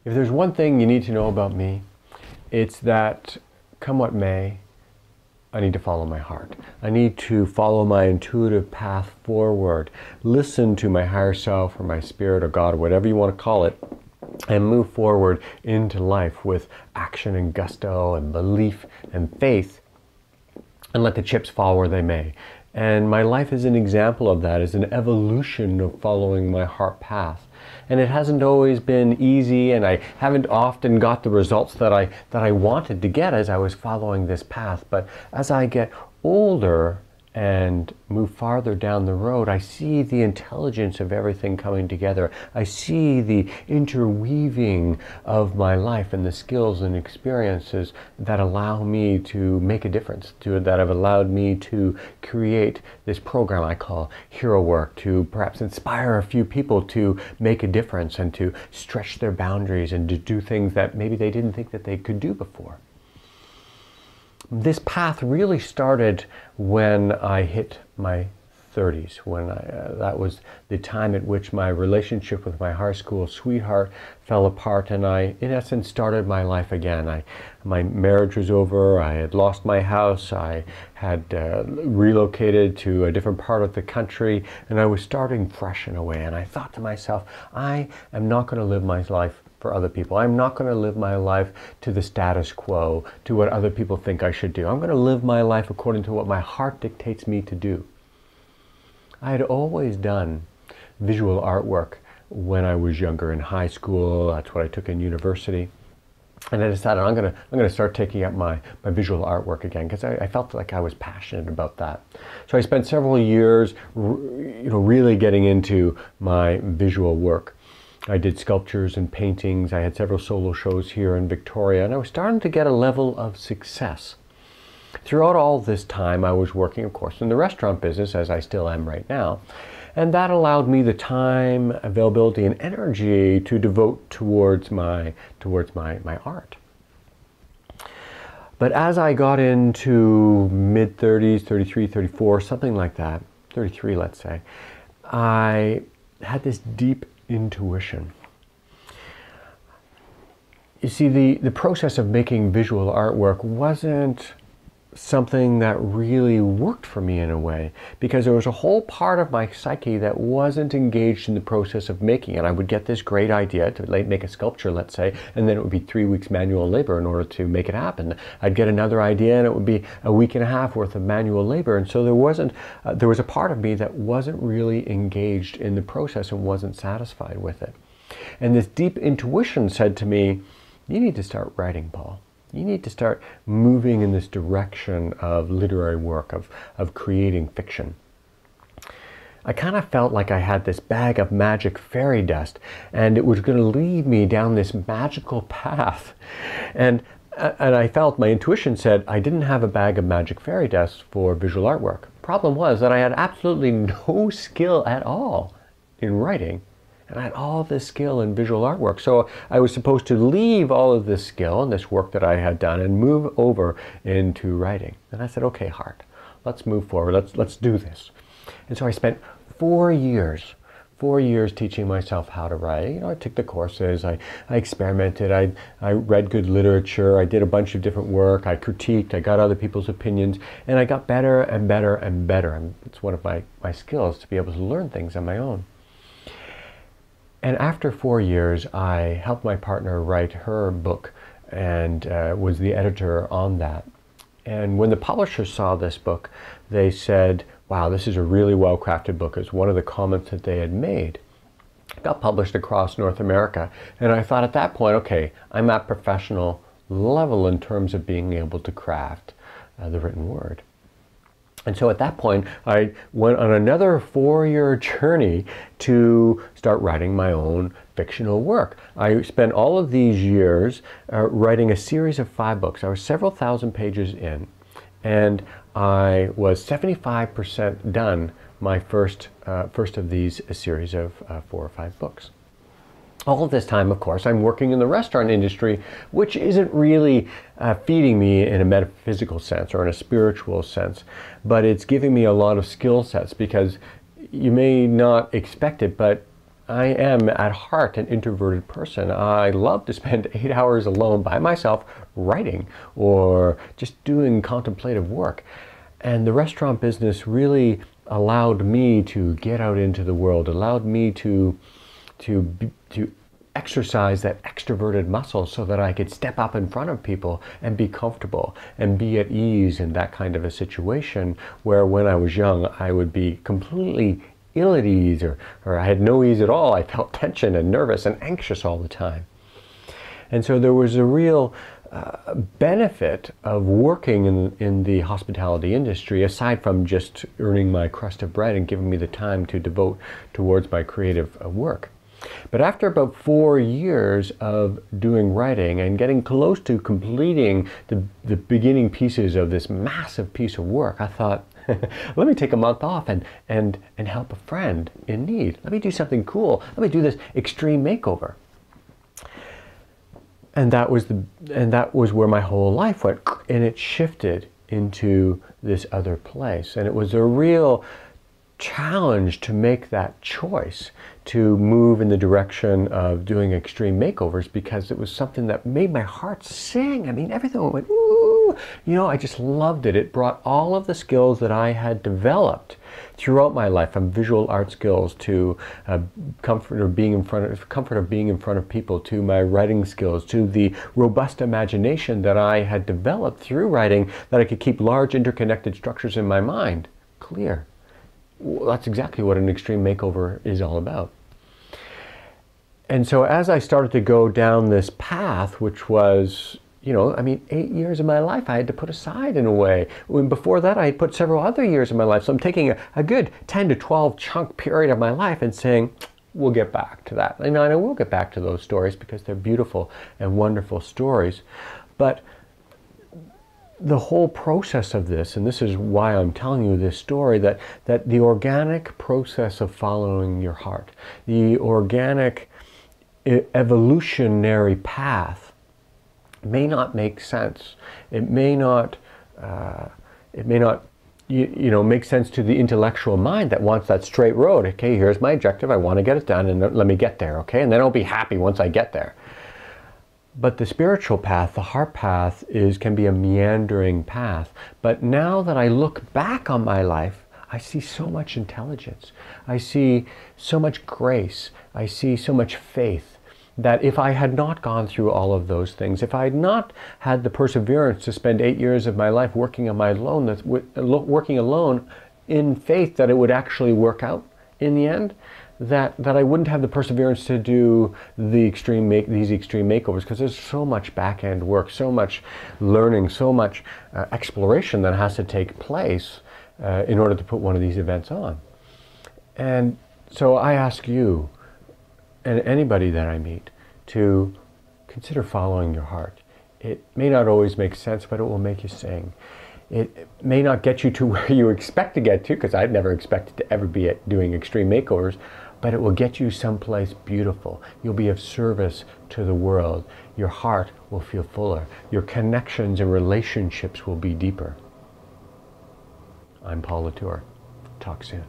If there's one thing you need to know about me, it's that, come what may, I need to follow my heart. I need to follow my intuitive path forward, listen to my higher self or my spirit or God or whatever you want to call it, and move forward into life with action and gusto and belief and faith, and let the chips fall where they may. And my life is an example of that, is an evolution of following my heart path. And it hasn't always been easy, and I haven't often got the results that I wanted to get as I was following this path. But as I get older and move farther down the road, I see the intelligence of everything coming together. I see the interweaving of my life and the skills and experiences that allow me to make a difference, that have allowed me to create this program I call Hero Work, to perhaps inspire a few people to make a difference and to stretch their boundaries and to do things that maybe they didn't think that they could do before. This path really started when I hit my 30s, when that was the time at which my relationship with my high school sweetheart fell apart, and I, in essence, started my life again. My marriage was over, I had lost my house, I had relocated to a different part of the country, and I was starting fresh in a way. And I thought to myself, I am not going to live my life for other people. I'm not going to live my life to the status quo, to what other people think I should do. I'm going to live my life according to what my heart dictates me to do. I had always done visual artwork when I was younger, in high school. That's what I took in university. And I decided I'm going to start taking up my visual artwork again, because I felt like I was passionate about that. So I spent several years really getting into my visual work. I did sculptures and paintings. I had several solo shows here in Victoria, and I was starting to get a level of success. Throughout all this time, I was working, of course, in the restaurant business, as I still am right now, and that allowed me the time, availability, and energy to devote towards my art. But as I got into mid-30s, 33, 34, something like that, 33 let's say, I had this deep intuition. You see, the process of making visual artwork wasn't something that really worked for me in a way, because there was a whole part of my psyche that wasn't engaged in the process of making it. I would get this great idea to make a sculpture, let's say, and then it would be 3 weeks manual labor in order to make it happen. I'd get another idea and it would be a week and a half worth of manual labor. And so there was a part of me that wasn't really engaged in the process and wasn't satisfied with it. And this deep intuition said to me, you need to start writing, Paul. You need to start moving in this direction of literary work, of creating fiction. I kind of felt like I had this bag of magic fairy dust, and it was going to lead me down this magical path. And I felt, my intuition said, I didn't have a bag of magic fairy dust for visual artwork. Problem was that I had absolutely no skill at all in writing. And I had all this skill in visual artwork. So I was supposed to leave all of this skill and this work that I had done and move over into writing. And I said, okay, heart, let's move forward. Let's do this. And so I spent 4 years teaching myself how to write. I took the courses, I experimented, I read good literature, I did a bunch of different work, I critiqued, I got other people's opinions, and I got better and better and better. And it's one of my skills, to be able to learn things on my own. And after 4 years, I helped my partner write her book and was the editor on that. And when the publisher saw this book, they said, wow, this is a really well-crafted book. It's one of the comments that they had made. It got published across North America. And I thought at that point, okay, I'm at professional level in terms of being able to craft the written word. And so at that point, I went on another 4-year journey to start writing my own fictional work. I spent all of these years writing a series of 5 books. I was several thousand pages in, and I was 75% done my first of these series of 4 or 5 books. All of this time, of course, I'm working in the restaurant industry, which isn't really feeding me in a metaphysical sense or in a spiritual sense, but it's giving me a lot of skill sets, because you may not expect it, but I am at heart an introverted person. I love to spend 8 hours alone by myself writing or just doing contemplative work. And the restaurant business really allowed me to get out into the world, allowed me to exercise that extroverted muscle so that I could step up in front of people and be comfortable and be at ease in that kind of a situation where when I was young I would be completely ill at ease or I had no ease at all. I felt tension and nervous and anxious all the time. And so there was a real benefit of working in the hospitality industry, aside from just earning my crust of bread and giving me the time to devote towards my creative work. But after about 4 years of doing writing and getting close to completing the beginning pieces of this massive piece of work, I thought, let me take a month off and help a friend in need. Let me do something cool. Let me do this extreme makeover. And that was where my whole life went, and it shifted into this other place. And it was a real challenge to make that choice to move in the direction of doing extreme makeovers, because it was something that made my heart sing. I mean, everything went, ooh, you know, I just loved it. It brought all of the skills that I had developed throughout my life, from visual art skills to comfort of being in front of people, to my writing skills, to the robust imagination that I had developed through writing, that I could keep large interconnected structures in my mind clear. Well, that's exactly what an extreme makeover is all about. And so as I started to go down this path, which was, you know, I mean, 8 years of my life I had to put aside in a way. When before that I had put several other years of my life. So I'm taking a good 10 to 12 chunk period of my life and saying, we'll get back to that. And I will get back to those stories because they're beautiful and wonderful stories. But the whole process of this, and this is why I'm telling you this story, that the organic process of following your heart, the organic evolutionary path may not make sense. It may not you know, make sense to the intellectual mind that wants that straight road. Okay, here's my objective. I want to get it done, and let me get there. Okay, and then I'll be happy once I get there. But the spiritual path, the heart path, can be a meandering path. But now that I look back on my life, I see so much intelligence. I see so much grace. I see so much faith, that if I had not gone through all of those things, if I had not had the perseverance to spend 8 years of my life working alone in faith that it would actually work out in the end, that I wouldn't have the perseverance to do these extreme makeovers, because there's so much back-end work, so much learning, so much exploration that has to take place in order to put one of these events on. And so I ask you and anybody that I meet to consider following your heart. It may not always make sense, but it will make you sing. It may not get you to where you expect to get to, because I'd never expected to ever be doing extreme makeovers, but it will get you someplace beautiful. You'll be of service to the world. Your heart will feel fuller. Your connections and relationships will be deeper. I'm Paul Latour. Talk soon.